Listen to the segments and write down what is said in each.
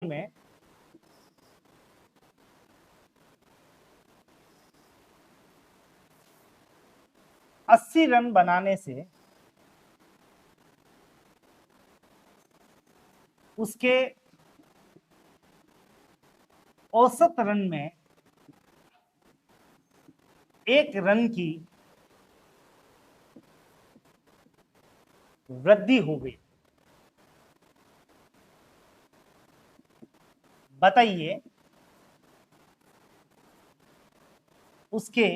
में 80 रन बनाने से उसके औसत रन में 1 रन की वृद्धि हो गई। बताइए उसके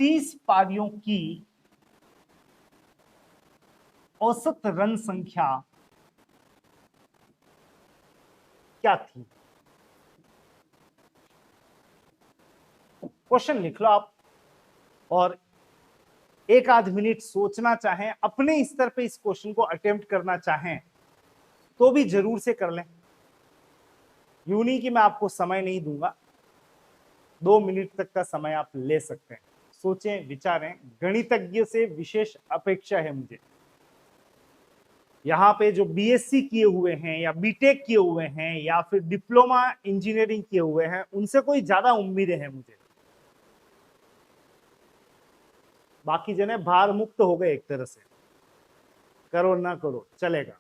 30 पारियों की औसत रन संख्या क्या थी। क्वेश्चन लिख लो आप और एक आध मिनट सोचना चाहें, अपने स्तर पे इस क्वेश्चन को अटेम्प्ट करना चाहें तो भी जरूर से कर लें। यूं नहीं कि मैं आपको समय नहीं दूंगा, 2 मिनट तक का समय आप ले सकते हैं। सोचें, विचारें, गणितज्ञ से विशेष अपेक्षा है मुझे। यहाँ पे जो बीएससी किए हुए हैं या बीटेक किए हुए हैं या फिर डिप्लोमा इंजीनियरिंग किए हुए हैं, उनसे कोई ज्यादा उम्मीदें हैं मुझे। बाकी जने भार मुक्त हो गए एक तरह से, करो ना करो चलेगा।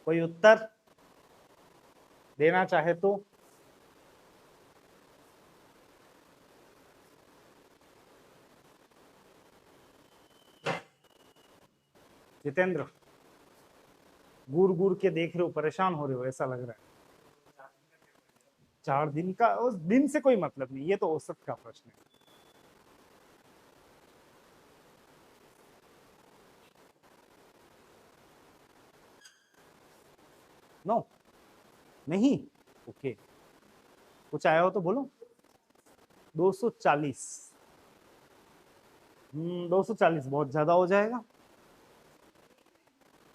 कोई उत्तर देना चाहे तो जितेंद्र, गुर गुर के देख रहे हो, परेशान हो रहे हो ऐसा लग रहा है। 4 दिन का, उस दिन से कोई मतलब नहीं, ये तो औसत का प्रश्न है। नो नहीं, ओके, कुछ आया हो तो बोलो। 240, 240 बहुत ज्यादा हो जाएगा।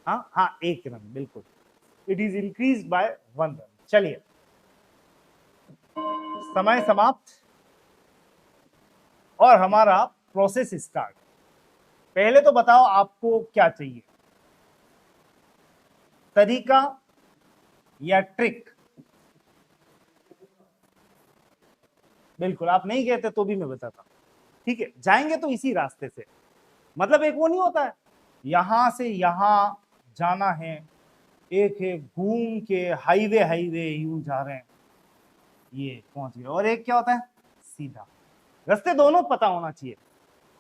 हाँ हाँ, 1 रन बिल्कुल, it is increase by 1 run. चलिए, समय समाप्त और हमारा प्रोसेस स्टार्ट। पहले तो बताओ आपको क्या चाहिए, तरीका या ट्रिक। बिल्कुल, आप नहीं कहते तो भी मैं बताता हूं। ठीक है, जाएंगे तो इसी रास्ते से। मतलब एक वो नहीं होता है, यहां से यहां जाना है, एक एक घूम के हाईवे हाईवे यूं जा रहे हैं, ये पहुंच गए। और एक क्या होता है, सीधा। रास्ते दोनों पता होना चाहिए।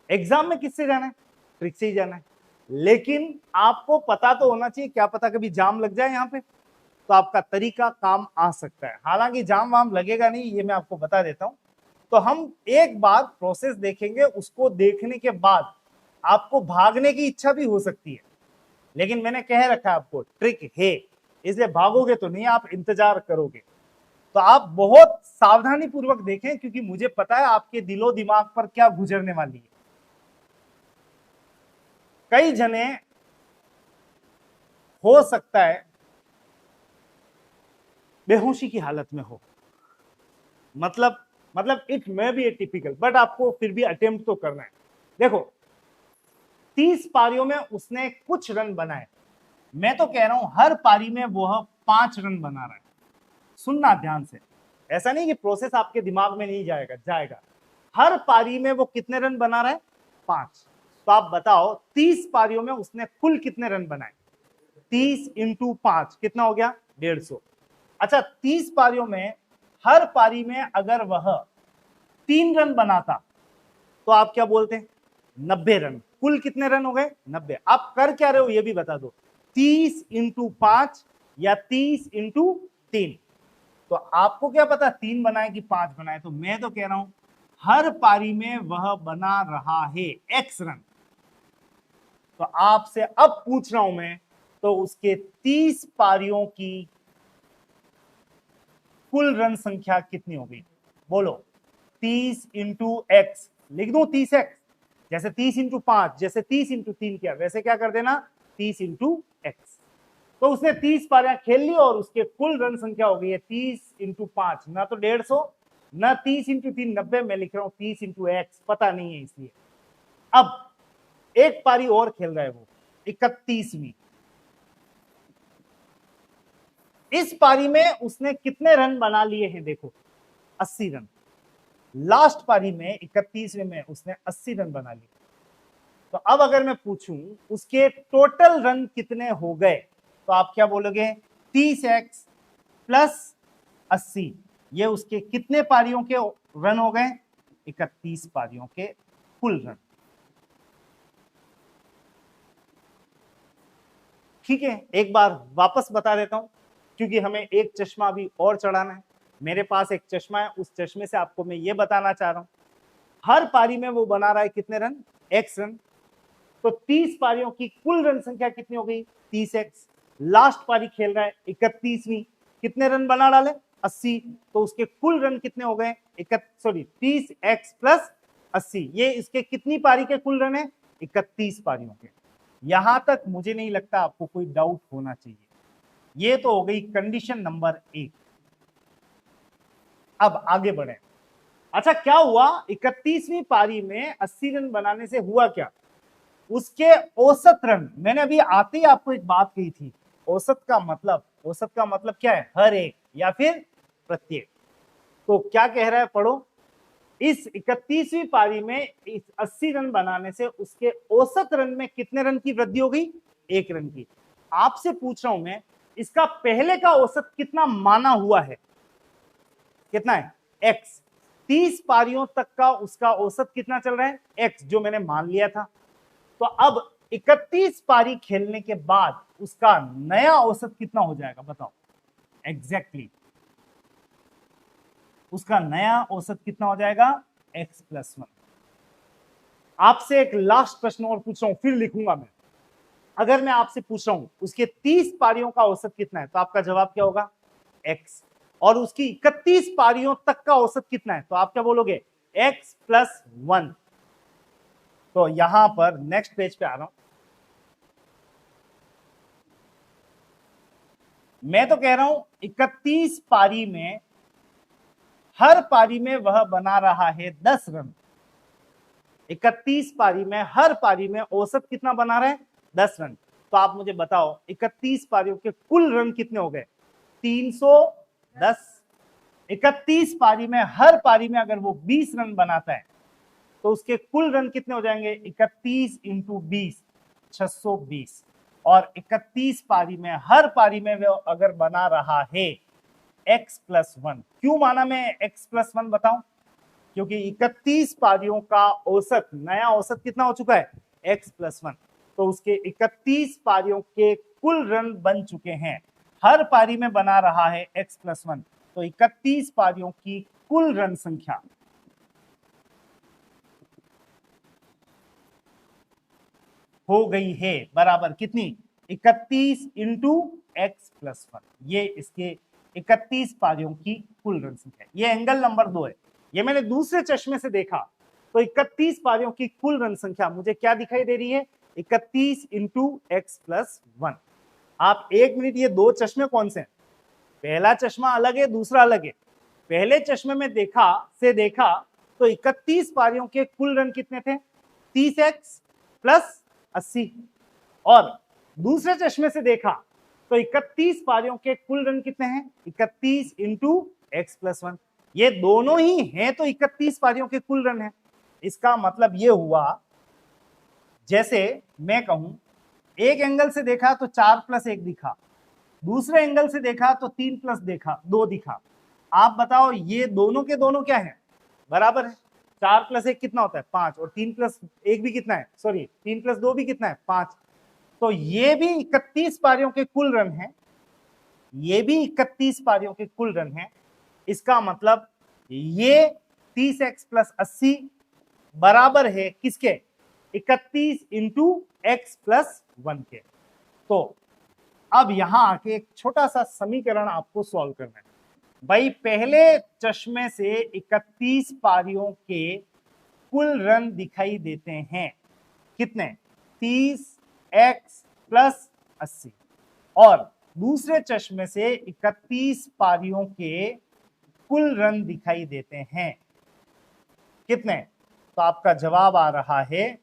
एग्जाम में किससे जाना है, ट्रिक से ही जाना है। लेकिन आपको पता तो होना चाहिए, क्या पता कभी जाम लग जाए यहाँ पे, तो आपका तरीका काम आ सकता है। हालांकि जाम वाम लगेगा नहीं, ये मैं आपको बता देता हूं। तो हम एक बार प्रोसेस देखेंगे, उसको देखने के बाद आपको भागने की इच्छा भी हो सकती है, लेकिन मैंने कह रखा है आपको ट्रिक है, इसलिए भागोगे तो नहीं, आप इंतजार करोगे। तो आप बहुत सावधानी पूर्वक देखें, क्योंकि मुझे पता है आपके दिलो दिमाग पर क्या गुजरने वाली है। कई जने हो सकता है बेहोशी की हालत में हो, मतलब it may be A typical, but आपको फिर भी अटेम्प्ट तो करना है। देखो, 30 पारियों में उसने कुछ रन बनाए, मैं तो कह रहा हूं हर पारी में वो 5 रन बना रहा है। सुनना ध्यान से, ऐसा नहीं कि प्रोसेस आपके दिमाग में नहीं जाएगा, जाएगा। हर पारी में वो कितने रन बना रहा है, 5। तो आप बताओ 30 पारियों में उसने कुल कितने रन बनाए। 30 इंटू 5 कितना हो गया, 150। अच्छा, 30 पारियों में हर पारी में अगर वह 3 रन बनाता तो आप क्या बोलते हैं, 90 रन। कुल कितने रन हो गए, 90। आप कर क्या रहे हो ये भी बता दो। 30 इंटू 5 या 30 इंटू 3। तो आपको क्या पता 3 बनाए कि 5 बनाए, तो मैं तो कह रहा हूं हर पारी में वह बना रहा है x रन। तो आपसे अब पूछ रहा हूं मैं, तो उसके 30 पारियों की कुल रन संख्या कितनी होगी? बोलो। 30 इंटू एक्स लिख दूं, 30x, जैसे 30 इंटू 5, जैसे 30 इंटू 3 किया, वैसे क्या कर देना 30 इंटू एक्स। तो उसने 30 पारियां खेल ली और उसके कुल रन संख्या हो गई है 30 इंटू 5, ना तो 150 ना 30 इंटू 3 90, मैं लिख रहा हूं 30 इंटू एक्स, पता नहीं है इसलिए। अब एक पारी और खेल रहा है वो, 31वीं। इस पारी में उसने कितने रन बना लिए हैं? देखो 80 रन। लास्ट पारी में 31वें में उसने 80 रन बना लिए। तो अब अगर मैं पूछूं उसके टोटल रन कितने हो गए, तो आप क्या बोलोगे? 30x प्लस 80, ये उसके कितने पारियों के रन हो गए? 31 पारियों के कुल रन। ठीक है, एक बार वापस बता देता हूं, क्योंकि हमें एक चश्मा भी और चढ़ाना है। मेरे पास एक चश्मा है, उस चश्मे से आपको मैं ये बताना चाह रहा हूं, हर पारी में वो बना रहा है कितने रन? x run. तो 30 पारियों की कुल रन संख्या कितनी हो गई? 30x। लास्ट पारी खेल रहा है 31वीं, कितने रन बना डाले? 80। तो उसके कुल रन कितने हो गए? 30x प्लस 80, ये इसके कितनी पारी के कुल रन है? 31 पारियों के। यहां तक मुझे नहीं लगता आपको कोई डाउट होना चाहिए। ये तो हो गई कंडीशन नंबर 1। अब आगे बढ़े। अच्छा, क्या हुआ 31वीं पारी में 80 रन बनाने से हुआ क्या? उसके औसत रन, मैंने अभी आते ही आपको एक बात कही थी, औसत का मतलब क्या है? हर एक या फिर प्रत्येक। तो क्या कह रहा है, पढ़ो। इस 31वीं पारी में इस 80 रन बनाने से उसके औसत रन में कितने रन की वृद्धि हो गई? 1 रन की। आपसे पूछ रहा हूं मैं, इसका पहले का औसत कितना माना हुआ है? कितना है? x। 30 पारियों तक का उसका औसत कितना चल रहा है? x, जो मैंने मान लिया था। तो अब 31 पारी खेलने के बाद उसका नया औसत कितना हो जाएगा? बताओ एग्जैक्टली। उसका नया औसत कितना हो जाएगा? x plus 1। आपसे एक लास्ट प्रश्न और पूछ रहा हूं, फिर लिखूंगा मैं। अगर मैं आपसे पूछ रहा हूं उसके 30 पारियों का औसत कितना है, तो आपका जवाब क्या होगा? x। और उसकी 31 पारियों तक का औसत कितना है, तो आप क्या बोलोगे? x plus 1। तो यहां पर नेक्स्ट पेज पे आ रहा हूं। मैं तो कह रहा हूं 31 पारी में हर पारी में वह बना रहा है 10 रन। 31 पारी में हर पारी में औसत कितना बना रहा है? 10 रन। तो आप मुझे बताओ 31 पारियों के कुल रन कितने हो गए? 310। 31 पारी में हर पारी में अगर वो 20 रन बनाता है, तो उसके कुल रन कितने हो जाएंगे? 31 इंटू 20, 620। और 31 पारी में हर पारी में वो अगर बना रहा है x प्लस 1। क्यों माना मैं x प्लस 1 बताऊं? क्योंकि 31 पारियों का औसत, नया औसत कितना हो चुका है? x plus 1। तो उसके 31 पारियों के कुल रन बन चुके हैं। हर पारी में बना रहा है x प्लस 1। तो 31 पारियों की कुल रन संख्या हो गई है बराबर कितनी? 31 इंटू एक्स प्लस 1। ये इसके 31 पारियों की कुल रन संख्या। ये एंगल नंबर 2 है। ये मैंने दूसरे चश्मे से देखा, तो 31 पारियों की कुल रन संख्या मुझे क्या दिखाई दे रही है? 31 इंटू एक्स प्लस 1। आप एक मिनट, ये दो चश्मे कौन से हैं? पहला चश्मा अलग है, दूसरा अलग है। पहले चश्मे में देखा तो 31 पारियों के कुल रन कितने थे? 30x plus 80। और दूसरे चश्मे से देखा तो 31 पारियों के कुल रन कितने हैं? 31 इंटू एक्स प्लस 1। ये दोनों ही हैं तो 31 पारियों के कुल रन है। इसका मतलब ये हुआ, जैसे मैं कहूं एक एंगल से देखा तो 4 प्लस 1 दिखा, दूसरे एंगल से देखा तो 3 प्लस 2 दिखा। आप बताओ ये दोनों के दोनों क्या है? बराबर है। 4 प्लस 1 कितना होता है? 5। और 3 प्लस 1 भी कितना है? सॉरी, 3 प्लस 2 भी कितना है? 5। तो ये भी 31 पारियों के कुल रन है, ये भी 31 पारियों के कुल रन है। इसका मतलब ये 30x प्लस 80 बराबर है किसके, 31 इंटू एक्स प्लस 1 के। तो अब यहां आके एक छोटा सा समीकरण आपको सॉल्व करना है। भाई पहले चश्मे से 31 पारियों के कुल रन दिखाई देते हैं, कितने, 30x प्लस 80, और दूसरे चश्मे से 31 पारियों के कुल रन दिखाई देते हैं, कितने। तो आपका जवाब आ रहा है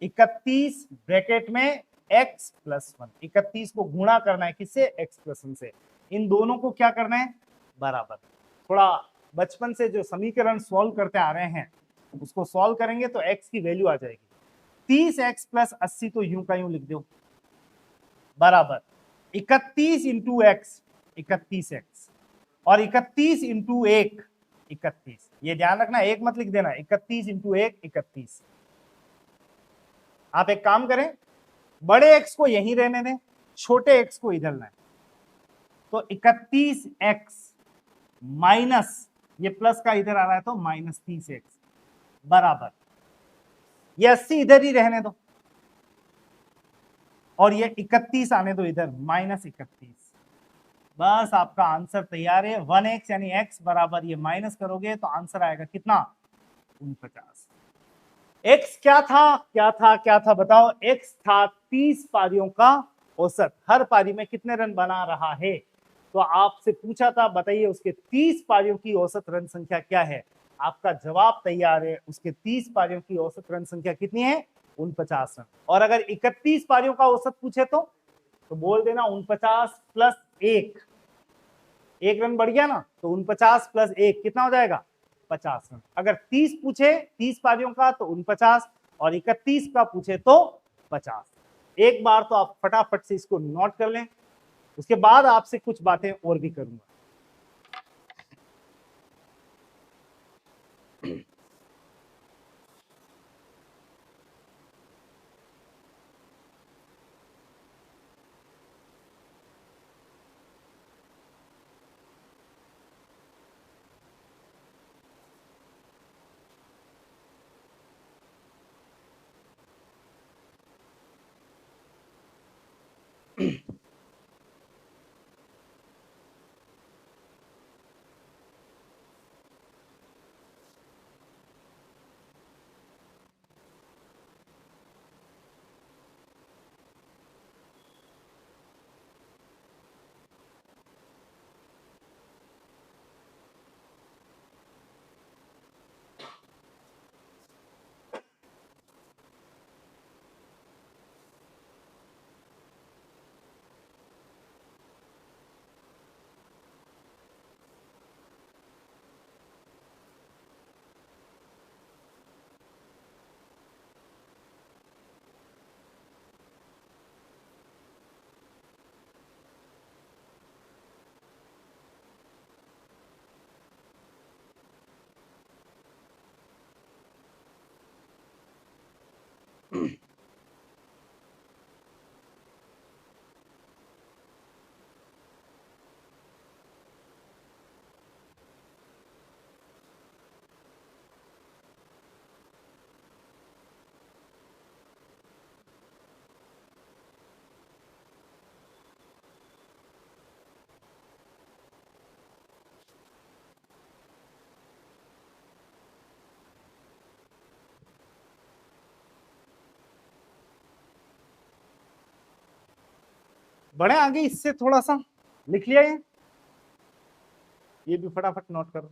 31 ब्रैकेट में x प्लस 1, 31 को गुणा करना है किससे, x प्लस 1 से, इन दोनों को क्या करना है, बराबर। थोड़ा बचपन से जो समीकरण सॉल्व करते आ रहे हैं उसको सॉल्व करेंगे तो x की वैल्यू आ जाएगी। 30x प्लस 80 तो यूं का यूं लिख दो, बराबर 31 इंटू एक्स 31x, और 31 इंटू 1 31। ये ध्यान रखना, एक मत लिख देना, 31 इंटू 1 31। आप एक काम करें, बड़े x को यहीं रहने दें, छोटे x को इधर लाएं। तो 31x माइनस ये प्लस का इधर आ रहा है तो माइनस 30x बराबर, ये 80 इधर ही रहने दो और ये 31 आने दो इधर, माइनस 31। बस आपका आंसर तैयार है। 1x यानी x बराबर, ये माइनस करोगे तो आंसर आएगा कितना, 49। x क्या था, क्या था, क्या था बताओ, x था 30 पारियों का औसत, हर पारी में कितने रन बना रहा है। तो आपसे पूछा था बताइए उसके 30 पारियों की औसत रन संख्या क्या है, आपका जवाब तैयार है, उसके 30 पारियों की औसत रन संख्या कितनी है, 49 रन। और अगर 31 पारियों का औसत पूछे तो बोल देना 49 प्लस 1, एक रन बढ़ गया ना, तो 49 प्लस 1 कितना हो जाएगा, 50 रन। अगर 30 पूछे 30 पारियों का तो 49, और 31 का पूछे तो 50। एक बार तो आप फटाफट से इसको नोट कर लें, उसके बाद आपसे कुछ बातें और भी करूंगा। बढ़े आगे, इससे थोड़ा सा लिख लिया, ये भी फटाफट नोट करो।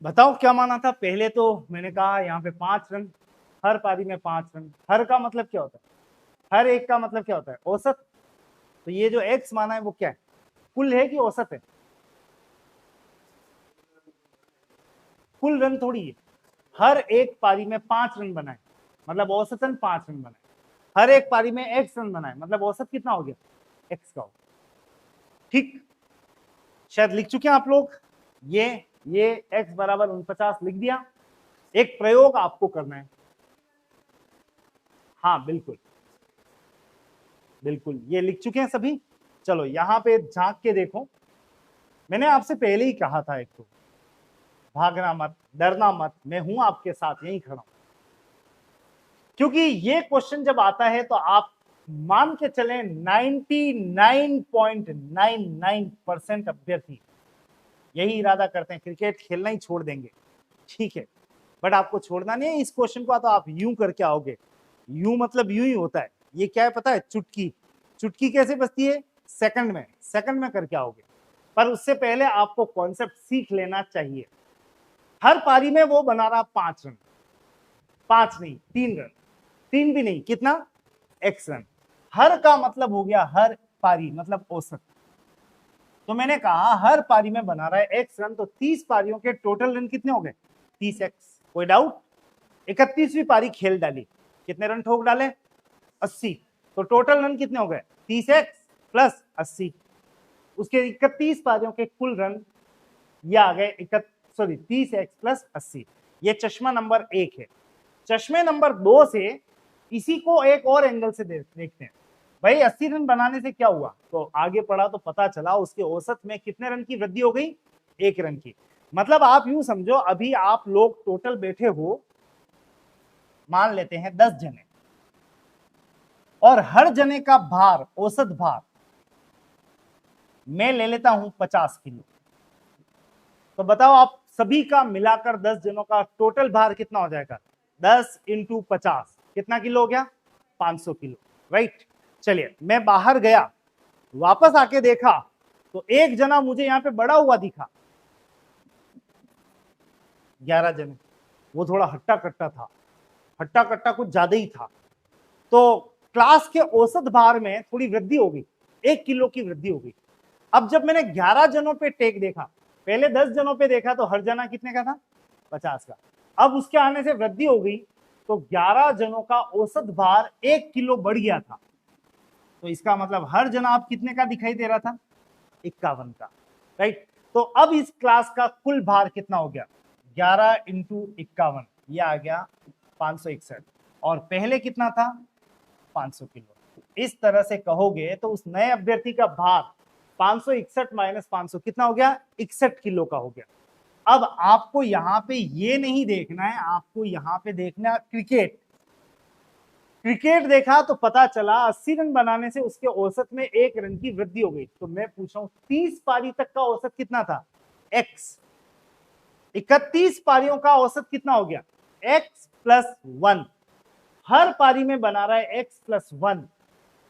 बताओ क्या माना था पहले? तो मैंने कहा यहाँ पे 5 रन, हर पारी में 5 रन। हर का मतलब क्या होता है? हर एक का मतलब क्या होता है? औसत। तो ये जो एक्स माना है वो क्या है? कुल है कि औसत है? कुल रन थोड़ी है। हर एक पारी में 5 रन बनाए मतलब औसतन 5 रन बनाए। हर एक पारी में एक्स रन बनाए मतलब औसत कितना हो गया? एक्स का हो। ठीक, शायद लिख चुके हैं आप लोग। ये एक्स बराबर 49 लिख दिया। एक प्रयोग आपको करना है। हाँ बिल्कुल बिल्कुल, ये लिख चुके हैं सभी। चलो यहाँ पे झांक के देखो। मैंने आपसे पहले ही कहा था, एक तो भागना मत, डरना मत, मैं हूं आपके साथ, यहीं खड़ा हूं। क्योंकि ये क्वेश्चन जब आता है तो आप मान के चलें 99.99% अभ्यर्थी यही इरादा करते हैं क्रिकेट खेलना ही छोड़ देंगे। ठीक है, बट आपको छोड़ना नहीं है इस क्वेश्चन को। तो आप यूं करके आओगे। यूं मतलब यूं ही होता है। ये क्या है पता है? चुटकी। चुटकी कैसे बजती है? सेकंड में। सेकंड में करके आओगे। पर उससे पहले आपको कॉन्सेप्ट सीख लेना चाहिए। हर पारी में वो बना रहा 5 रन। 5 नहीं, 3 रन। 3 भी नहीं, कितना? X run. हर का मतलब हो गया हर पारी मतलब औसत। तो मैंने कहा हर पारी में बना रहा है एक्स रन, तो 30 पारियों के टोटल रन कितने हो गए? 30 एक्स। कोई डाउट? 31वीं पारी खेल डाली, कितने रन ठोक डाले? 80। तो टोटल रन कितने हो गए? 30 एक्स प्लस 80। उसके 31 पारियों के कुल रन ये आ गए 30 एक्स प्लस 80। ये चश्मा नंबर 1 है। चश्मे नंबर 2 से इसी को एक और एंगल से देखते हैं। भाई 80 रन बनाने से क्या हुआ? तो आगे पढ़ा तो पता चला उसके औसत में कितने रन की वृद्धि हो गई? 1 रन की। मतलब आप यूं समझो, अभी आप लोग टोटल बैठे हो, मान लेते हैं 10 जने, और हर जने का भार, औसत भार मैं ले लेता हूं 50 किलो। तो बताओ आप सभी का मिलाकर 10 जनों का टोटल भार कितना हो जाएगा? 10 इंटू 50 कितना किलो हो गया? 500 किलो। राइट। चलिए, मैं बाहर गया, वापस आके देखा तो एक जना मुझे यहां पे बड़ा हुआ दिखा। 11 जने। वो थोड़ा हट्टा कट्टा था। हट्टा कट्टा कुछ ज्यादा ही था। तो क्लास के औसत भार में थोड़ी वृद्धि हो गई, 1 किलो की वृद्धि हो गई। अब जब मैंने 11 जनों पे टेक देखा, पहले 10 जनों पे देखा तो हर जना कितने का था? 50 का। अब उसके आने से वृद्धि हो गई, तो 11 जनों का औसत भार 1 किलो बढ़ गया था। तो इसका मतलब हर जना आप कितने का दिखाई दे रहा था? 51 का। राइट। तो अब इस क्लास का कुल भार कितना हो गया? 11 इंटू 51, ये आ गया 561। और पहले कितना था? 500 किलो। इस तरह से कहोगे तो उस नए अभ्यर्थी का भार 561 माइनस 500 कितना हो गया? 61 किलो का हो गया। अब आपको यहां पे ये नहीं देखना है, आपको यहां पे देखना है क्रिकेट। क्रिकेट देखा तो पता चला 80 रन बनाने से उसके औसत में 1 रन की वृद्धि हो गई। तो मैं पूछ रहा हूं 30 पारी तक का औसत कितना था? एक्स। 31 पारियों का औसत कितना हो गया? X plus 1। हर पारी में बना रहा है एक्स प्लस 1।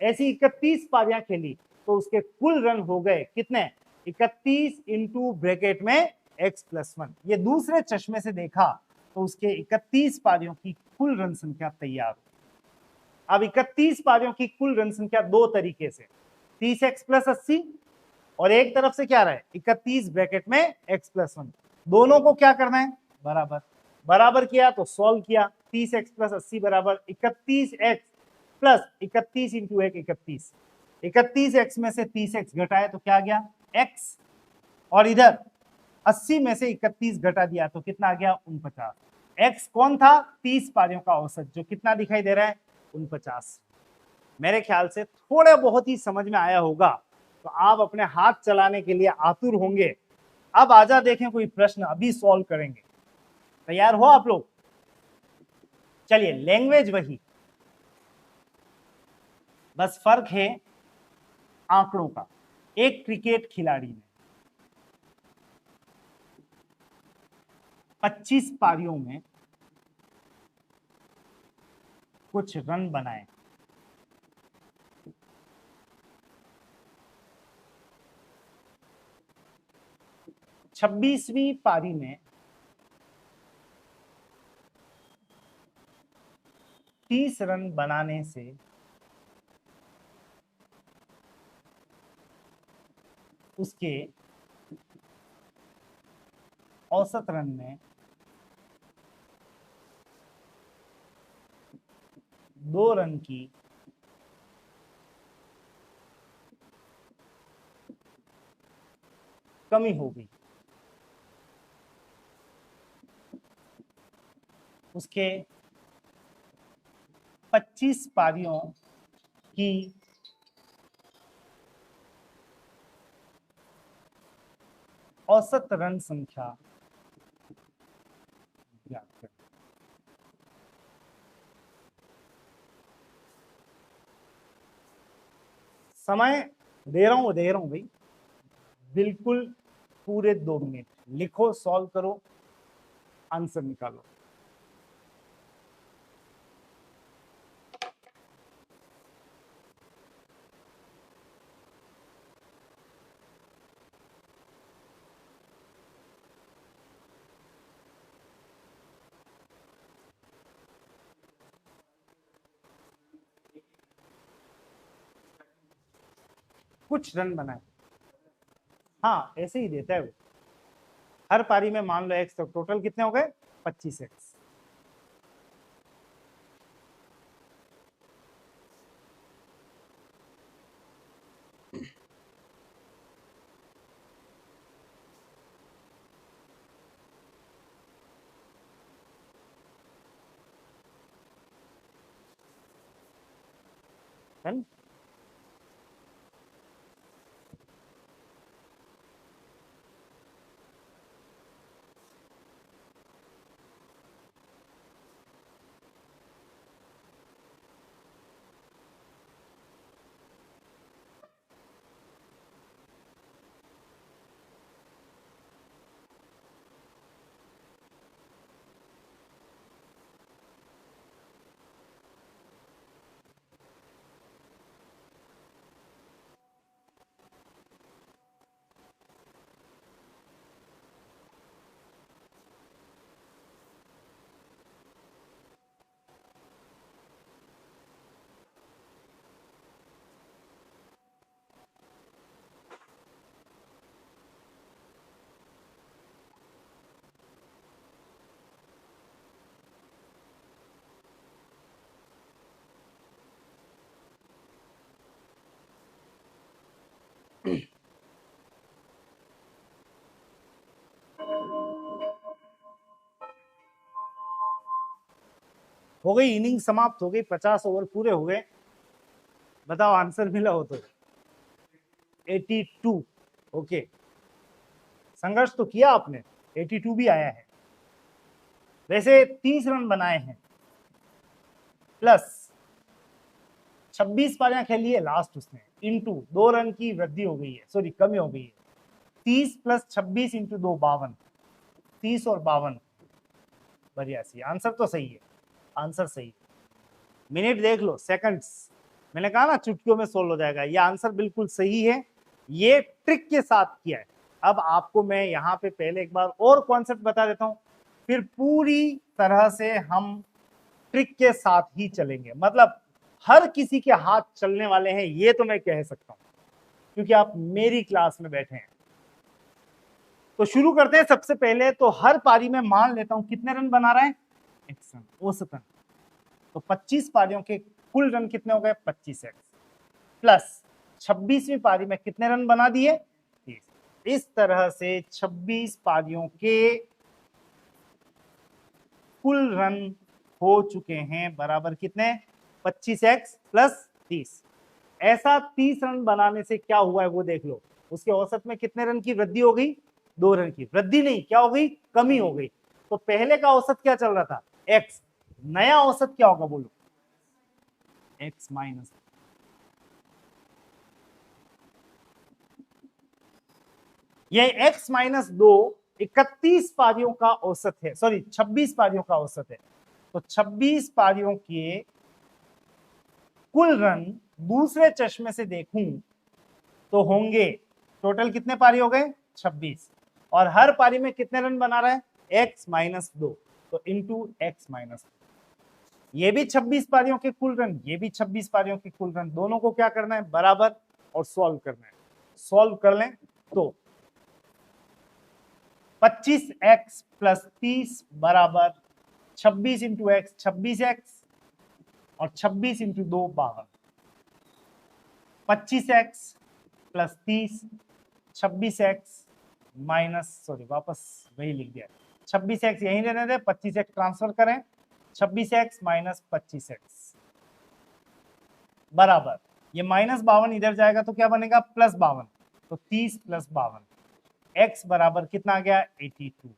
ऐसी 31 पारियां खेली तो उसके कुल रन हो गए कितने? 31 इंटू ब्रैकेट में एक्स प्लस 1। ये दूसरे चश्मे से देखा तो उसके 31 पारियों की कुल रन संख्या तैयार हो। अब 31 पारियों की कुल रन संख्या दो तरीके से, 30 एक्स प्लस 80, और एक तरफ से क्या रहा है? 31 ब्रैकेट में एक्स प्लस 1। दोनों को क्या करना है? बराबर। बराबर किया तो सॉल्व किया। 30 एक्स प्लस 80 बराबर 31 एक्स प्लस 31 इंटू 1 31। 31 एक्स में से 30 एक्स घटाए तो क्या गया? एक्स। और इधर 80 में से 31 घटा दिया तो कितना आ गया? 49। एक्स कौन था? 30 पारियों का औसत, जो कितना दिखाई दे रहा है? 49। मेरे ख्याल से थोड़ा बहुत ही समझ में आया होगा, तो आप अपने हाथ चलाने के लिए आतुर होंगे। अब आजा देखें कोई प्रश्न, अभी सॉल्व करेंगे। तैयार हो आप लोग? चलिए, लैंग्वेज वही, बस फर्क है आंकड़ों का। एक क्रिकेट खिलाड़ी ने 25 पारियों में कुछ रन बनाए। 26वीं पारी में 30 रन बनाने से उसके औसत रन में 2 रन की कमी होगी। उसके 25 पारियों की औसत रन संख्या ज्ञात करें। समय दे रहा हूं भाई, बिल्कुल पूरे 2 मिनट। लिखो, सॉल्व करो, आंसर निकालो। कुछ रन बनाए, हाँ ऐसे ही देता है वो। हर पारी में मान लो एक्स, तो टोटल कितने हो गए? 25 एक्स। डन। हो गई इनिंग समाप्त हो गई, 50 ओवर पूरे हो गए। बताओ आंसर मिला हो तो। 82। ओके, संघर्ष तो किया आपने, 82 भी आया है। वैसे 30 रन बनाए हैं, प्लस 26 पारियां खेली है लास्ट उसने, इंटू 2 रन की वृद्धि हो गई है, सॉरी कमी हो गई है। 30 प्लस 26 इंटू 2 52, 30 और 52 82। आंसर तो सही है, आंसर सही है। मिनट देख लो, सेकंड्स, मैंने कहा ना चुटकियों में सोल्व हो जाएगा। ये आंसर बिल्कुल सही है, ये ट्रिक के साथ किया है। अब आपको मैं यहाँ पे पहले एक बार और कॉन्सेप्ट बता देता हूं, फिर पूरी तरह से हम ट्रिक के साथ ही चलेंगे। मतलब हर किसी के हाथ चलने वाले हैं, ये तो मैं कह सकता हूं, क्योंकि आप मेरी क्लास में बैठे हैं। तो शुरू करते हैं। सबसे पहले तो हर पारी में मान लेता हूं कितने रन बना रहा है, एक्स रन औसतन। तो 25 पारियों के कुल रन कितने हो गए, 25 एक्स, प्लस 26वीं पारी में कितने रन बना दिए, 30। इस तरह से 26 पारियों के कुल रन हो चुके हैं बराबर कितने, 25 एक्स प्लस 30। ऐसा 30 रन बनाने से क्या हुआ है वो देख लो। उसके औसत में कितने रन की वृद्धि हो गई, 2 रन की वृद्धि नहीं, क्या हो गई, कमी हो गई। तो पहले का औसत क्या चल रहा था, एक्स, नया औसत क्या होगा बोलो, एक्स माइनस, ये एक्स माइनस 2 31 पारियों का औसत है, सॉरी 26 पारियों का औसत है। तो 26 पारियों के कुल रन दूसरे चश्मे से देखूं तो होंगे, टोटल कितने पारी हो गए, 26, और हर पारी में कितने रन बना रहा है, एक्स माइनस 2, तो इंटू एक्स माइनस। ये भी 26 पारियों के कुल रन, ये भी 26 पारियों के कुल रन, दोनों को क्या करना है बराबर और सॉल्व करना है। सॉल्व कर लें तो 25x प्लस 30 बराबर 26 इंटू एक्स 26x और 26 into 2 52। 25x plus 30 26x minus वापस वही लिख दिया 26x यहीं रहने दे 25x ट्रांसफर करें 26x माइनस 25x बराबर ये -52 इधर जाएगा तो क्या बनेगा +52 तो 30 + 52 x बराबर कितना आ गया 82।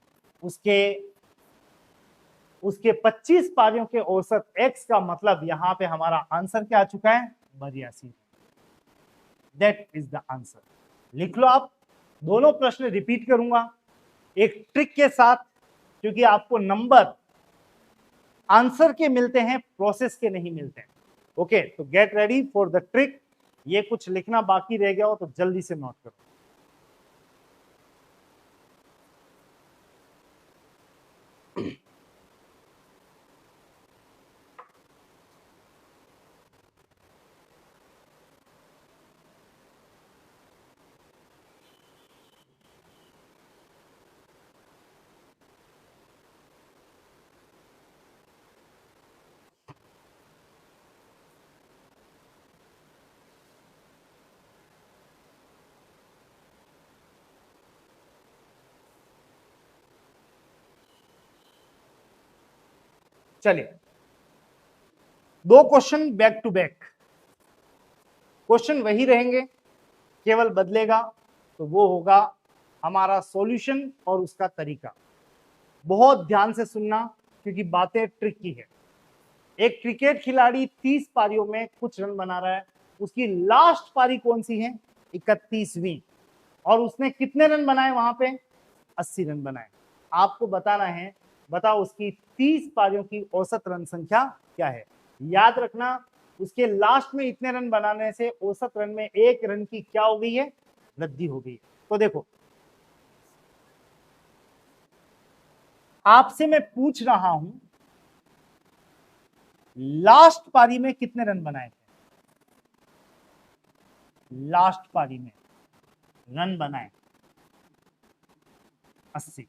उसके 25 पारियों के औसत x का मतलब यहां पे हमारा आंसर क्या आ चुका है 82। That is the answer. लिख लो आप। दोनों प्रश्न रिपीट करूंगा एक ट्रिक के साथ, क्योंकि आपको नंबर आंसर के मिलते हैं प्रोसेस के नहीं मिलते हैं। ओके तो get ready for the trick. ये कुछ लिखना बाकी रह गया हो तो जल्दी से नोट करो। चलिए दो question back to back, question वही रहेंगे, केवल बदलेगा तो वो होगा हमारा सॉल्यूशन और उसका तरीका। बहुत ध्यान से सुनना क्योंकि बातें ट्रिकी है। एक क्रिकेट खिलाड़ी 30 पारियों में कुछ रन बना रहा है, उसकी लास्ट पारी कौन सी है 31वीं, और उसने कितने रन बनाए वहां पे 80 रन बनाए। आपको बताना है बताओ उसकी 30 पारियों की औसत रन संख्या क्या है। याद रखना उसके लास्ट में इतने रन बनाने से औसत रन में 1 रन की क्या हो गई है वृद्धि हो गई। तो देखो आपसे मैं पूछ रहा हूं लास्ट पारी में कितने रन बनाए थे, लास्ट पारी में रन बनाए 80।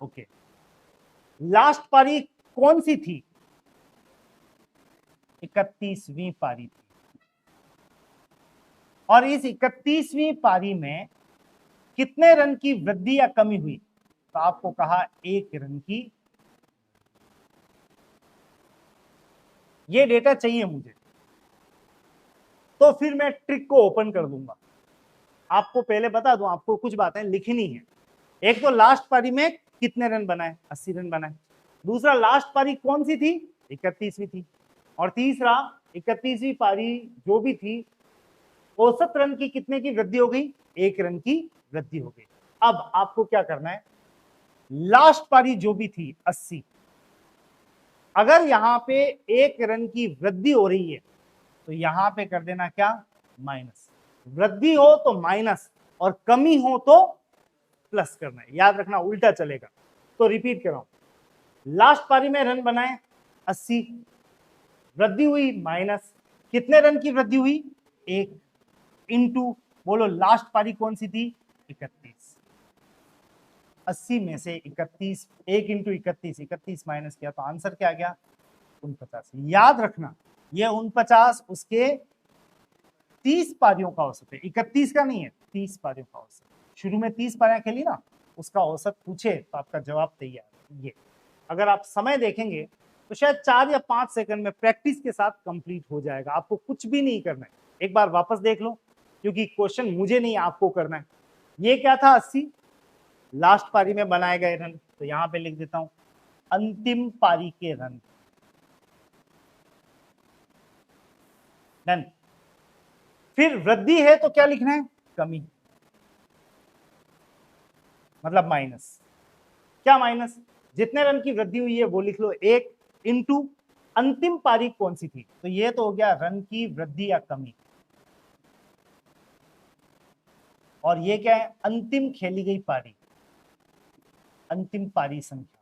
ओके लास्ट पारी कौन सी थी 31वीं पारी थी, और इस 31वीं पारी में कितने रन की वृद्धि या कमी हुई, तो आपको कहा 1 रन की। ये डेटा चाहिए मुझे, तो फिर मैं ट्रिक को ओपन कर दूंगा। आपको पहले बता दूं, आपको कुछ बातें लिखनी है। एक तो लास्ट पारी में कितने रन बनाए 80 रन बनाए, दूसरा लास्ट पारी कौन सी थी 31वीं थी, और तीसरा 31वीं पारी जो भी थी औसत रन की कितने की वृद्धि हो गई 1 रन की वृद्धि हो गई। अब आपको क्या करना है लास्ट पारी जो भी थी 80, अगर यहां पे 1 रन की वृद्धि हो रही है तो यहां पे कर देना क्या माइनस। वृद्धि हो तो माइनस और कमी हो तो प्लस करना है। याद रखना उल्टा चलेगा। तो रिपीट कर रहा हूं लास्ट पारी में रन बनाए 80, वृद्धि हुई माइनस, कितने रन की वृद्धि हुई 1, इंटू बोलो लास्ट पारी कौन सी थी 31, 80 में से 31 1 इंटू 31 माइनस किया तो आंसर क्या आ गया 49। याद रखना ये 49 उसके 30 पारियों का औसत है, 31 का नहीं है 30 पारियों का औसत। शुरू में 30 पारियां खेली ना, उसका औसत पूछे तो आपका जवाब तैयार। ये अगर आप समय देखेंगे तो शायद 4 या 5 सेकंड में प्रैक्टिस के साथ कंप्लीट हो जाएगा। आपको कुछ भी नहीं करना है, एक बार वापस देख लो क्योंकि क्वेश्चन मुझे नहीं आपको करना है। ये क्या था 80 लास्ट पारी में बनाए गए रन, तो यहां पे लिख देता हूं अंतिम पारी के रन। डन। फिर वृद्धि है तो क्या लिखना है कमी, मतलब माइनस। क्या माइनस, जितने रन की वृद्धि हुई है वो लिख लो 1, इंटू अंतिम पारी कौन सी थी, तो ये तो हो गया रन की वृद्धि या कमी, और ये क्या है अंतिम खेली गई पारी, अंतिम पारी संख्या।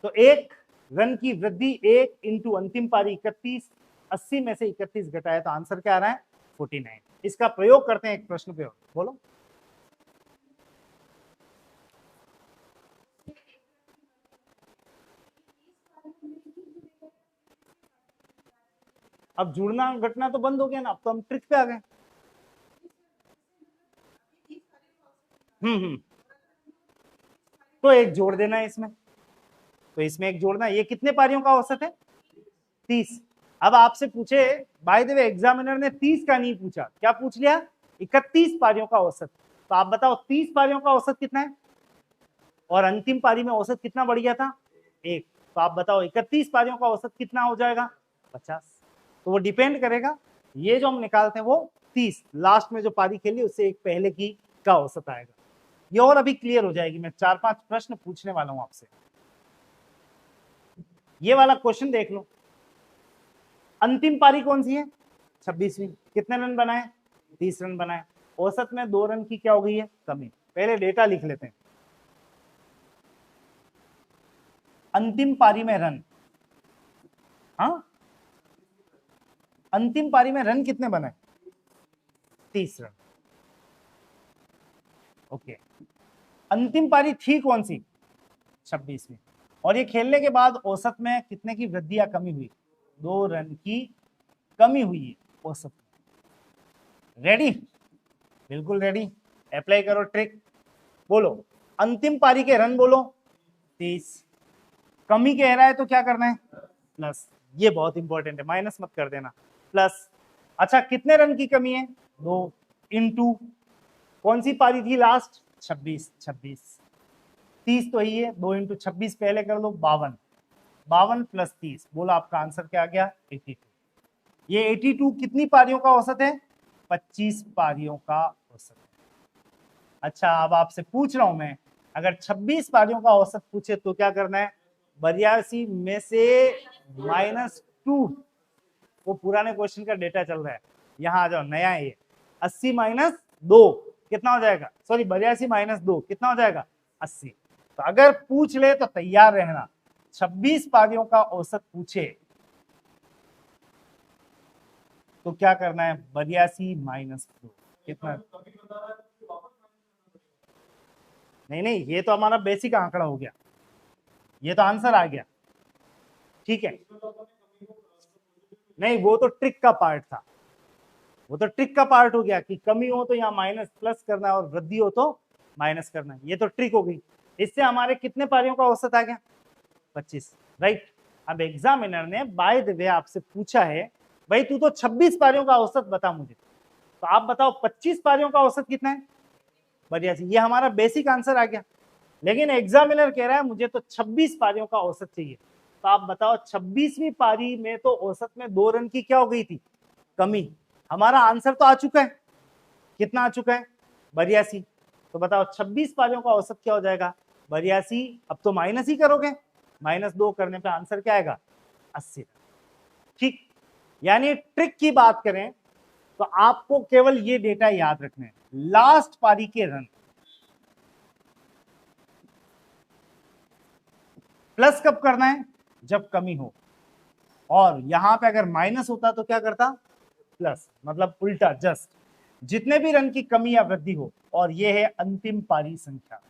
तो 1 रन की वृद्धि 1 इंटू अंतिम पारी 31, 80 में से 31 घटाए तो आंसर क्या आ रहा है 49। इसका प्रयोग करते हैं एक प्रश्न पे, बोलो। अब जुड़ना घटना तो बंद हो गया ना, अब तो हम ट्रिक पे आ गए। हम्म, तो एक जोड़ देना है इसमें, तो इसमें एक जोड़ना। ये कितने पारियों का औसत है 30। अब आपसे पूछे, बाय द वे एग्जामिनर ने 30 का नहीं पूछा, क्या पूछ लिया 31 पारियों का औसत। तो आप बताओ 30 पारियों का औसत कितना है, और अंतिम पारी में औसत कितना बढ़ गया था 1। तो आप बताओ 31 पारियों का औसत कितना हो जाएगा 50। तो वो डिपेंड करेगा, ये जो हम निकालते हैं वो 30 लास्ट में जो पारी खेली उससे एक पहले की का औसत आएगा। ये और अभी क्लियर हो जाएगी। मैं 4-5 प्रश्न पूछने वाला हूं आपसे। ये वाला क्वेश्चन देख लो, अंतिम पारी कौन सी है 26वीं। कितने रन बनाए 30 रन बनाए, औसत में 2 रन की क्या हो गई है कमी। पहले डेटा लिख लेते हैं। अंतिम पारी में रन, हाँ अंतिम पारी में रन कितने बने 30 रन। ओके, अंतिम पारी थी कौन सी 26वीं, और ये खेलने के बाद औसत में कितने की वृद्धि या कमी हुई 2 रन की कमी हुई है औसत में। रेडी, बिल्कुल रेडी, अप्लाई करो ट्रिक। बोलो अंतिम पारी के रन बोलो 30, कमी कह रहा है तो क्या करना है प्लस, ये बहुत इंपॉर्टेंट है, माइनस मत कर देना, प्लस। अच्छा कितने रन की कमी है 2 इंटू कौन सी पारी थी लास्ट 26, 30 तो ही है, 2 इंटू 26 पहले कर दो 52, 52 प्लस 30, बोला आपका आंसर क्या आ गया 82। ये 82 कितनी पारियों का औसत है 25 पारियों का औसत। अच्छा अब आपसे पूछ रहा हूं मैं, अगर 26 पारियों का औसत पूछे तो क्या करना है 82 में से -2, वो पुराने क्वेश्चन का डेटा चल रहा है, यहां आ जाओ नया है ये, 80 माइनस 2 कितना हो जाएगा, सॉरी 82 माइनस 2 कितना हो जाएगा 80। तो अगर पूछ ले तो तैयार रहना, 26 पारियों का औसत पूछे तो क्या करना है 82 माइनस 2 कितना। नहीं नहीं, ये तो हमारा बेसिक आंकड़ा हो गया, ये तो आंसर आ गया, ठीक है। नहीं वो तो ट्रिक का पार्ट था, वो तो ट्रिक का पार्ट हो गया कि कमी हो तो यहाँ माइनस प्लस करना है और वृद्धि हो तो माइनस करना है, ये तो ट्रिक हो गई। इससे हमारे कितने पारियों का औसत आ गया 25, राइट। अब एग्जामिनर ने बाय द वे आपसे पूछा है भाई तू तो 26 पारियों का औसत बता मुझे, तो आप बताओ 25 पारियों का औसत कितना है बढ़िया सी, ये हमारा बेसिक आंसर आ गया। लेकिन एग्जामिनर कह रहा है मुझे तो 26 पारियों का औसत चाहिए, तो आप बताओ 26वीं पारी में तो औसत में 2 रन की क्या हो गई थी कमी। हमारा आंसर तो आ चुका है, कितना आ चुका है 82। तो बताओ 26 पारियों का औसत क्या हो जाएगा 82, अब तो माइनस ही करोगे, -2 करने पे आंसर क्या आएगा 80। ठीक, यानी ट्रिक की बात करें तो आपको केवल ये डेटा याद रखने हैं, लास्ट पारी के रन प्लस कब करना है जब कमी हो, और यहां पे अगर माइनस होता तो क्या करता प्लस, मतलब उल्टा जस्ट जितने भी रन की कमी या वृद्धि हो, और ये है अंतिम पारी संख्या।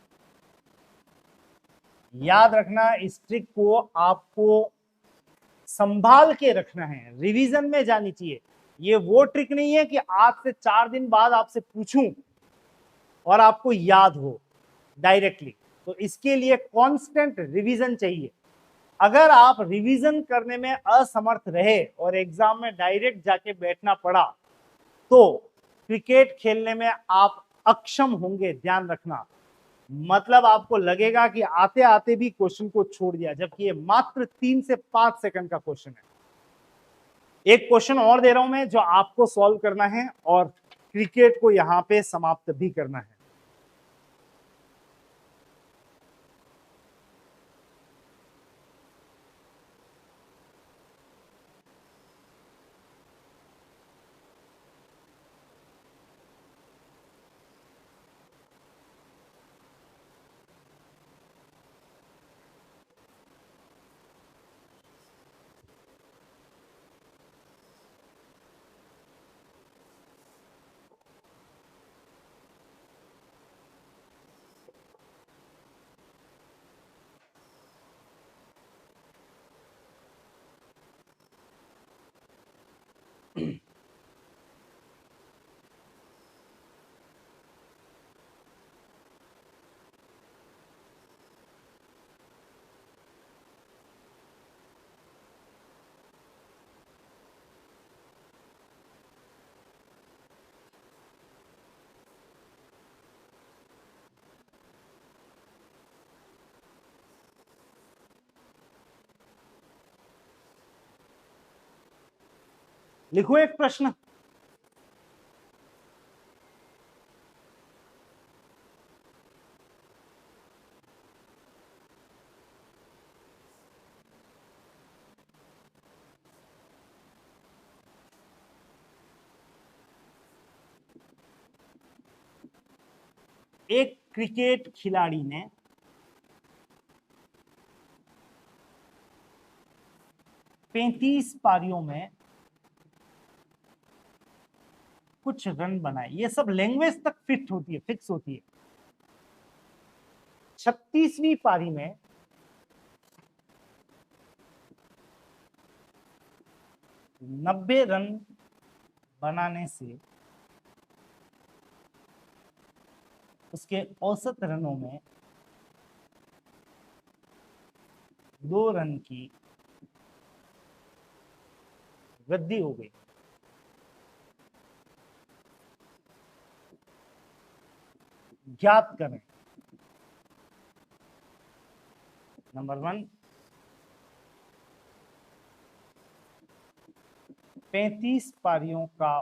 याद रखना इस ट्रिक को आपको संभाल के रखना है, रिवीजन में जानी चाहिए। ये वो ट्रिक नहीं है कि आज से 4 दिन बाद आपसे पूछूं और आपको याद हो डायरेक्टली, तो इसके लिए कांस्टेंट रिवीजन चाहिए। अगर आप रिवीजन करने में असमर्थ रहे और एग्जाम में डायरेक्ट जाके बैठना पड़ा तो क्रिकेट खेलने में आप अक्षम होंगे, ध्यान रखना। मतलब आपको लगेगा कि आते आते भी क्वेश्चन को छोड़ दिया, जबकि ये मात्र 3 से 5 सेकंड का क्वेश्चन है। एक क्वेश्चन और दे रहा हूं मैं जो आपको सॉल्व करना है और क्रिकेट को यहां पे समाप्त भी करना है। लिखो एक प्रश्न। एक क्रिकेट खिलाड़ी ने 35 पारियों में कुछ रन बनाए। ये सब लैंग्वेज तक फिट होती है, फिक्स होती है। 36वीं पारी में 90 रन बनाने से उसके औसत रनों में 2 रन की वृद्धि हो गई। ज्ञात करें। नंबर 1, 35 पारियों का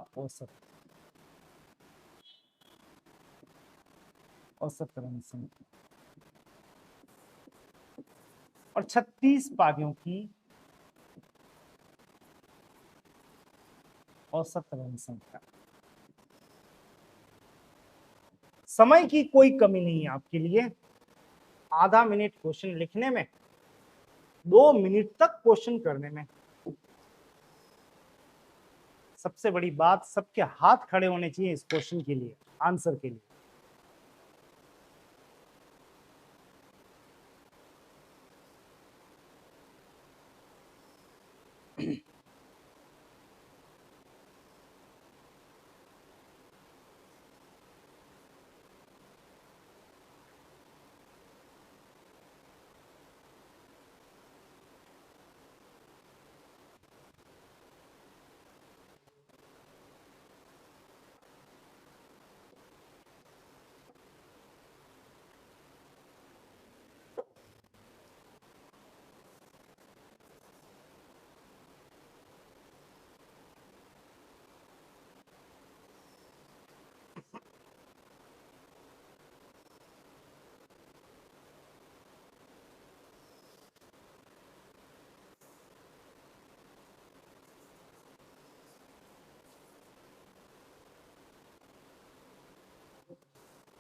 औसत रन संख्या और 36 पारियों की औसत रन संख्या। समय की कोई कमी नहीं है आपके लिए। आधा मिनट क्वेश्चन लिखने में, 2 मिनट तक क्वेश्चन करने में। सबसे बड़ी बात, सबके हाथ खड़े होने चाहिए इस क्वेश्चन के लिए, आंसर के लिए।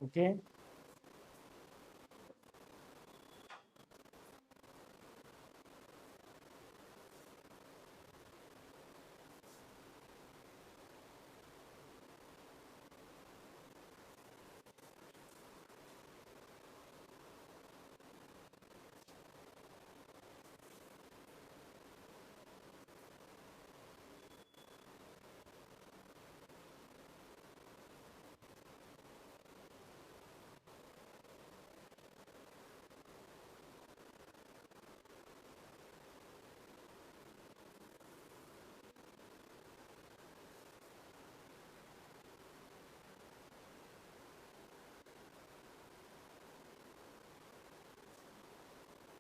ओके,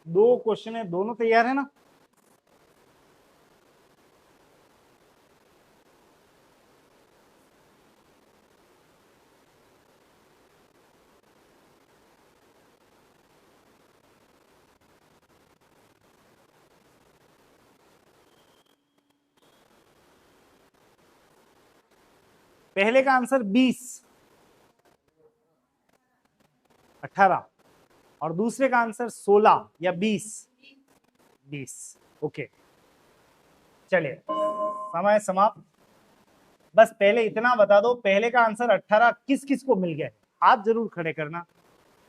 दो क्वेश्चन है, दोनों तैयार है ना? पहले का आंसर 20, 18 और दूसरे का आंसर 16 या 20, 20। ओके, चलिए समय समाप्त। बस पहले इतना बता दो, पहले का आंसर 18 किस किस को मिल गया? हाथ जरूर खड़े करना,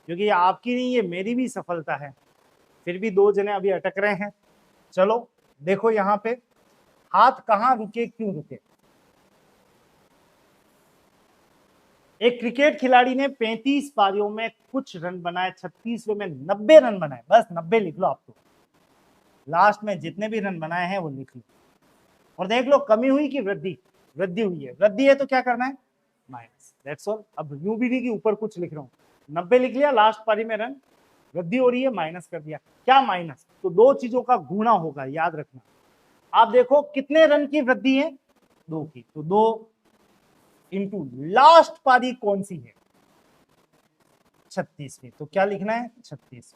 क्योंकि ये आपकी नहीं, ये मेरी भी सफलता है। फिर भी 2 जने अभी अटक रहे हैं। चलो देखो यहाँ पे हाथ कहाँ रुके, क्यों रुके। एक क्रिकेट खिलाड़ी ने 35 पारियों में कुछ रन बनाए, 36वें में 90 रन बनाए। बस 90 लिख लो आप तो, लास्ट में जितने भी रन बनाए हैं वो लिख लो। और देख लो कमी हुई कि वृद्धि? वृद्धि हुई है। वृद्धि है तो क्या करना है? Minus, that's all. अब यूं भी नहीं कि ऊपर कुछ लिख रहा हूं। 90 लिख लिया, लास्ट पारी में रन वृद्धि हो रही है, माइनस कर दिया। क्या माइनस? तो 2 चीजों का गुणा होगा, याद रखना। आप देखो कितने रन की वृद्धि है? 2 की, तो 2 इंटू लास्ट पारी कौन सी है? 36वीं। तो क्या लिखना है? 36।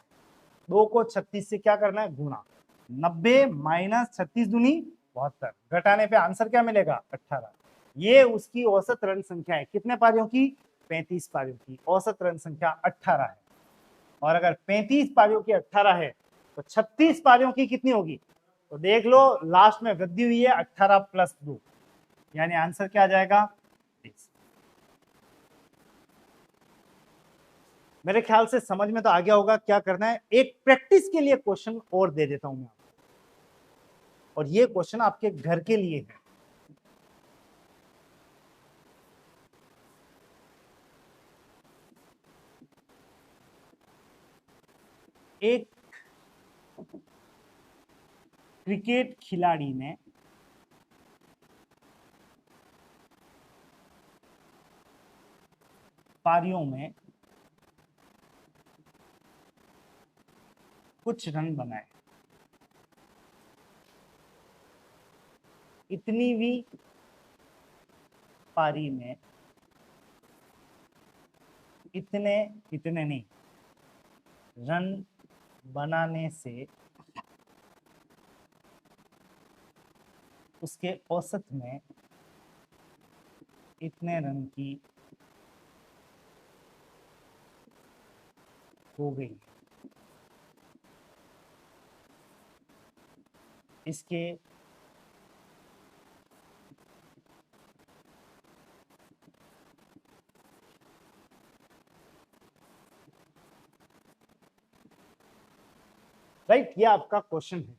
2 को 36 से क्या करना है? गुणा। 90 माइनस 36 दूनी 72, घटाने पे आंसर क्या मिलेगा? 18। ये उसकी औसत रन संख्या है। कितने पारियों की? 35 पारियों की। औसत रन संख्या 18 है। और अगर 35 पारियों की 18 है तो 36 पारियों की कितनी होगी? तो देख लो, लास्ट में वृद्धि हुई है 18 प्लस 2, यानी आंसर क्या आ जाएगा? 30। मेरे ख्याल से समझ में तो आ गया होगा क्या करना है। एक प्रैक्टिस के लिए क्वेश्चन और दे देता हूं मैं आपको, और ये क्वेश्चन आपके घर के लिए है। एक क्रिकेट खिलाड़ी ने पारियों में कुछ रन बनाए। इतनीवीं पारी में इतने इतने नहीं रन बनाने से उसके औसत में इतने रन की हो गई। इसके राइट, ये आपका क्वेश्चन है।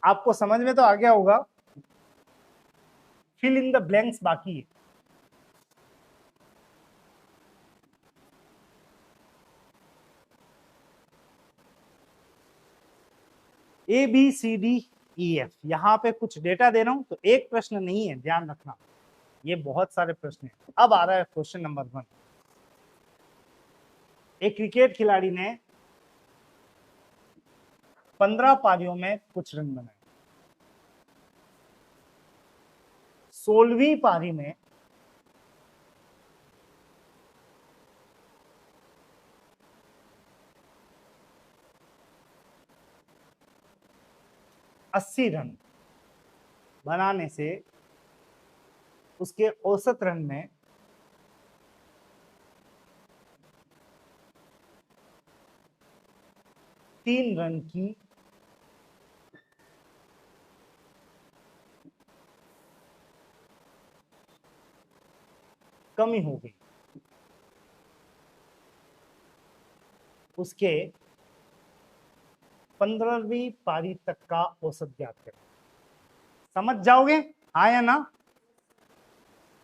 आपको समझ में तो आ गया होगा। फिल इन द ब्लैंक्स बाकी है। A B C D E F, यहां पे कुछ डेटा दे रहा हूं, तो एक प्रश्न नहीं है, ध्यान रखना, ये बहुत सारे प्रश्न हैं। अब आ रहा है क्वेश्चन नंबर 1। एक क्रिकेट खिलाड़ी ने 15 पारियों में कुछ रन बनाए। 16वीं पारी में 80 रन बनाने से उसके औसत रन में 3 रन की कमी हो गई। उसके 15वीं पारी तक का औसत ज्ञात करें। समझ जाओगे हाँ या ना?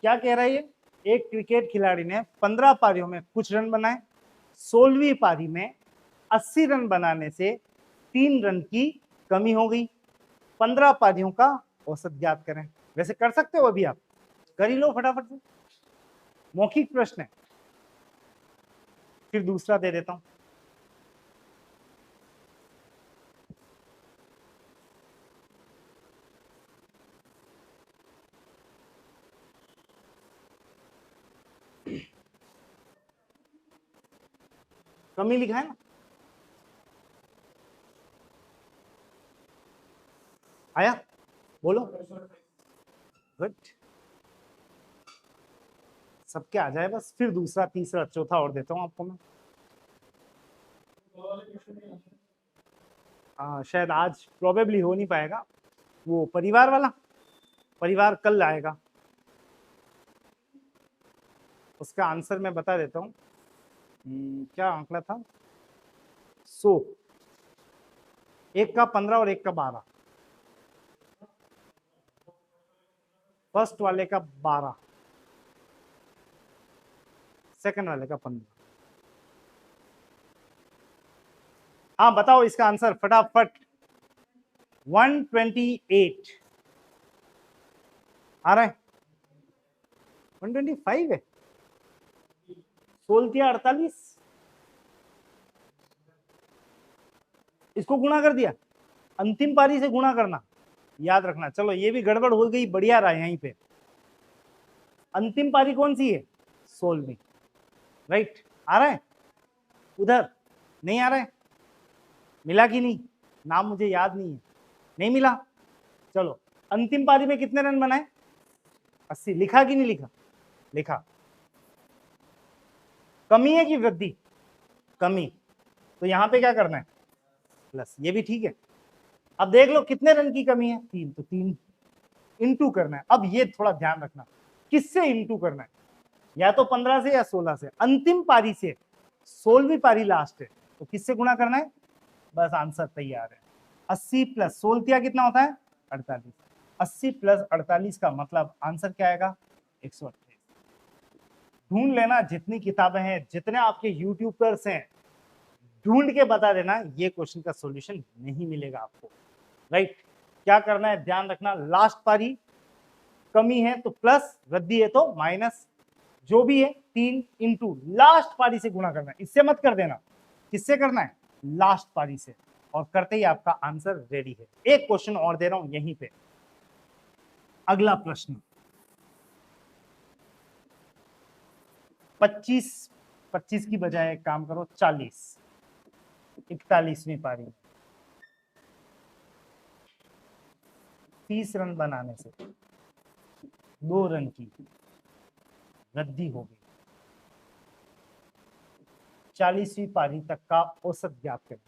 क्या कह रहा है ये? एक क्रिकेट खिलाड़ी ने 15 पारियों में कुछ रन बनाए। 16वीं पारी में 80 रन बनाने से 3 रन की कमी हो गई। 15 पारियों का औसत ज्ञात करें। वैसे कर सकते हो, अभी आप कर ही लो फटाफट से, मौखिक प्रश्न है। फिर दूसरा दे देता हूं। कमी लिखा है ना? आया? बोलो। गुड, सबके आ जाए बस। फिर दूसरा तीसरा चौथा और देता हूं आपको मैं। शायद आज प्रोबेबली हो नहीं पाएगा। वो परिवार वाला, परिवार कल आएगा। उसका आंसर मैं बता देता हूँ। क्या आंकड़ा था? 100, एक का 15 और एक का 12। फर्स्ट वाले का 12, सेकंड वाले का 15। हाँ बताओ इसका आंसर फटाफट। 128 आ रहा है? 125 है। 16 48, इसको गुणा कर दिया, अंतिम पारी से गुणा करना। याद रखना। चलो ये भी गड़बड़ हो गई, बढ़िया रहा यहीं पे। अंतिम पारी कौन सी है? 16वीं, राइट। आ रहा है उधर? नहीं आ रहा है? मिला कि नहीं? नाम मुझे याद नहीं है, नहीं मिला। चलो अंतिम पारी में कितने रन बनाए? 80। लिखा कि नहीं लिखा? लिखा। कमी है कि वृद्धि? कमी। तो यहां पे क्या करना है? प्लस। ये भी ठीक है। अब देख लो कितने रन की कमी है? 3, तो 3 इंटू करना है। अब ये थोड़ा ध्यान रखना, किससे इंटू करना है? या तो 15 से या 16 से। अंतिम पारी से 16वीं पारी लास्ट है, तो किससे गुणा करना है? बस आंसर तैयार है। 80 प्लस 16 कितना होता है? 48। 80 प्लस 48 का मतलब आंसर क्या आएगा? 128। ढूंढ लेना, जितनी किताबें हैं, जितने आपके यूट्यूबर्स हैं, ढूंढ के बता देना, ये क्वेश्चन का सॉल्यूशन नहीं मिलेगा आपको, राइट। क्या करना है ध्यान रखना, लास्ट पारी कमी है तो प्लस, वृद्धि है तो माइनस, जो भी है 3 इंटू लास्ट पारी से गुणा करना है। इससे मत कर देना, किससे करना है? लास्ट पारी से। और करते ही आपका आंसर रेडी है। एक क्वेश्चन और दे रहा हूं यहीं पे, अगला प्रश्न। 25 की बजाय एक काम करो, 40। 41वीं पारी, 30 रन बनाने से 2 रन की वृद्धि हो गई। 40वीं पारी तक का औसत ज्ञात करें।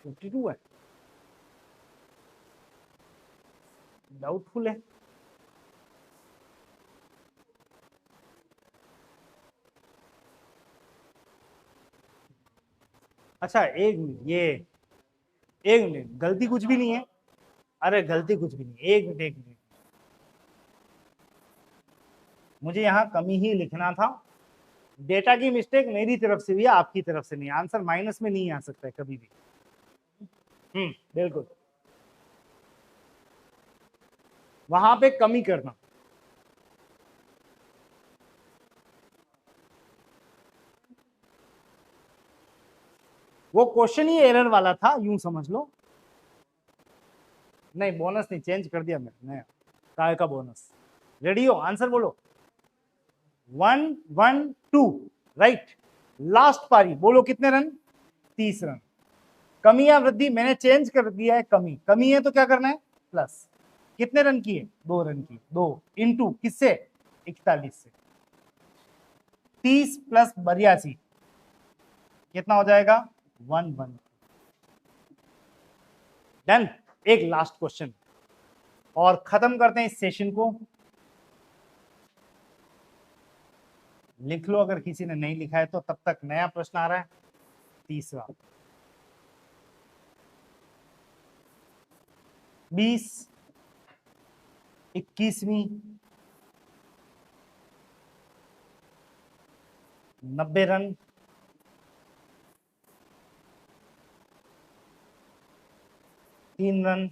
फिफ्टी टू है, डाउटफुल है। अच्छा एक मिनट, ये एक मिनट, गलती कुछ भी नहीं है। अरे गलती कुछ भी नहीं, एक मिनट एक मिनट, मुझे यहाँ कमी ही लिखना था। डेटा की मिस्टेक मेरी तरफ से भी है, आपकी तरफ से नहीं। आंसर माइनस में नहीं आ सकता है कभी भी। बिल्कुल, वहां पे कमी करना। वो क्वेश्चन ही एरर वाला था, यूं समझ लो। नहीं बोनस नहीं, चेंज कर दिया मैंने, नया काय का बोनस। रेडी हो? आंसर बोलो। 112, राइट। लास्ट पारी बोलो कितने रन? 30 रन। कमी या वृद्धि? मैंने चेंज कर दिया है, कमी। कमी है तो क्या करना है? प्लस। कितने रन की है? 2 रन की। 2 इंटू किससे? 41 से। 30 प्लस 82 कितना हो जाएगा? 112। डन। एक लास्ट क्वेश्चन और खत्म करते हैं इस सेशन को। लिख लो अगर किसी ने नहीं लिखा है तो, तब तक नया प्रश्न आ रहा है, तीसरा। 20 21वीं 90 रन, 3 रन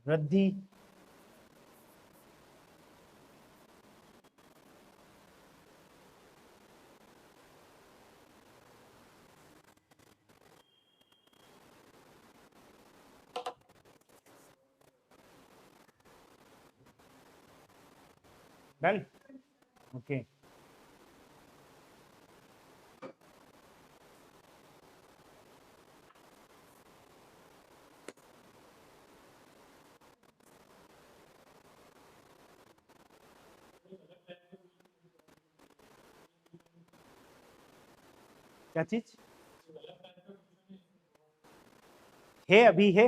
वृद्धि, डन। ओके क्या चीज है? अभी है,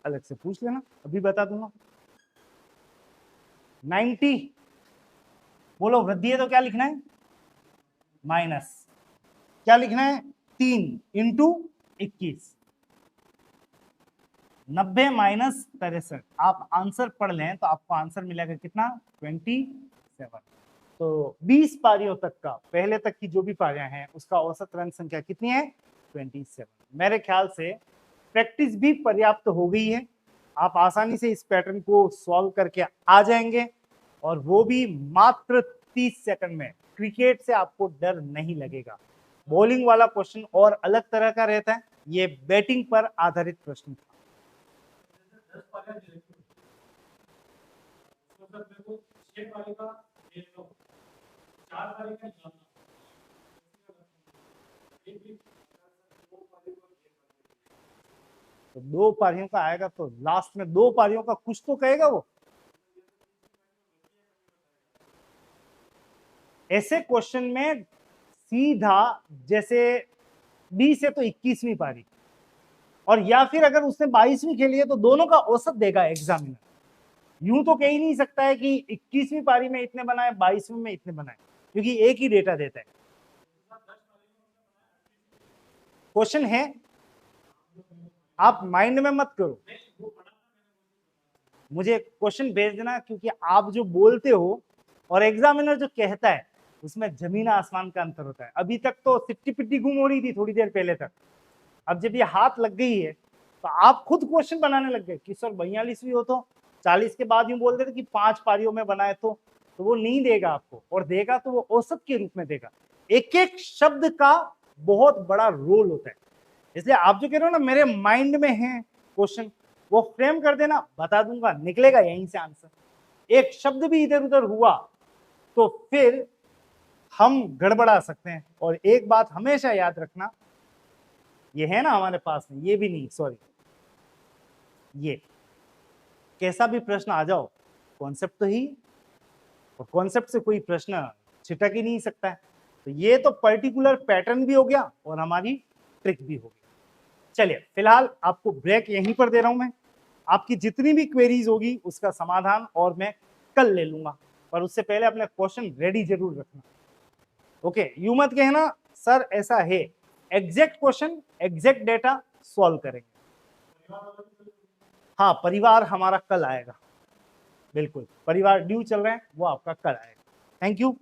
अलग से पूछ लेना, अभी बता दूंगा। 90 बोलो, वृद्धि है तो क्या लिखना है? माइनस। क्या लिखना है? 3 इंटू 21। 90 माइनस 63, आप आंसर पढ़ लें तो आपको आंसर मिलेगा कितना, 27। तो 20 पारियों तक का, पहले तक की जो भी पारियां हैं उसका औसत रन संख्या कितनी है, 27। मेरे ख्याल से प्रैक्टिस भी पर्याप्त हो गई है, आप आसानी से इस पैटर्न को सॉल्व करके आ जाएंगे, और वो भी मात्र 30 सेकंड में। क्रिकेट से आपको डर नहीं लगेगा। बॉलिंग वाला क्वेश्चन और अलग तरह का रहता है, ये बैटिंग पर आधारित प्रश्न था। तो 2 पारियों का आएगा तो लास्ट में 2 पारियों का कुछ तो कहेगा वो। ऐसे क्वेश्चन में सीधा जैसे 20 है तो 21वीं पारी, और या फिर अगर उसने 22वीं खेली है तो दोनों का औसत देगा एग्जामिनर। यूं तो कह ही नहीं सकता है कि 21वीं पारी में इतने बनाए, 22वीं में इतने बनाए, क्योंकि एक ही डेटा देता है। क्वेश्चन है, आप माइंड में मत करो, मुझे क्वेश्चन भेज देना, क्योंकि आप जो बोलते हो और एग्जामिनर जो कहता है उसमें जमीन आसमान का अंतर होता है। अभी तक तो सिट्टी पिट्टी घूम हो रही थी थोड़ी देर पहले तक, अब जब ये हाथ लग गई है तो आप खुद क्वेश्चन बनाने लग गए कि सर 42वीं हो तो 40 के बाद यूं बोल देते कि 5 पारियों में बनाए तो वो नहीं देगा आपको, और देगा तो वो औसत के रूप में देगा। एक एक शब्द का बहुत बड़ा रोल होता है, इसलिए आप जो कह रहे हो ना मेरे माइंड में है क्वेश्चन, वो फ्रेम कर देना, बता दूंगा, निकलेगा यहीं से आंसर। एक शब्द भी इधर उधर हुआ तो फिर हम गड़बड़ा सकते हैं। और एक बात हमेशा याद रखना, ये है ना हमारे पास में, ये भी नहीं, सॉरी, ये कैसा भी प्रश्न आ जाओ, कॉन्सेप्ट तो ही, और कॉन्सेप्ट से कोई प्रश्न छिटक ही नहीं सकता है। तो ये तो पर्टिकुलर पैटर्न भी हो गया और हमारी ट्रिक भी हो गई। चलिए फिलहाल आपको ब्रेक यहीं पर दे रहा हूं मैं, आपकी जितनी भी क्वेरीज होगी उसका समाधान और मैं कल ले लूंगा, पर उससे पहले अपने क्वेश्चन रेडी जरूर रखना। ओके, यू मत कहना सर ऐसा है, exact question exact data solve करेंगे। हाँ, परिवार हमारा कल आएगा, बिल्कुल परिवार ड्यू चल रहे हैं, वो आपका कल आएगा। Thank you.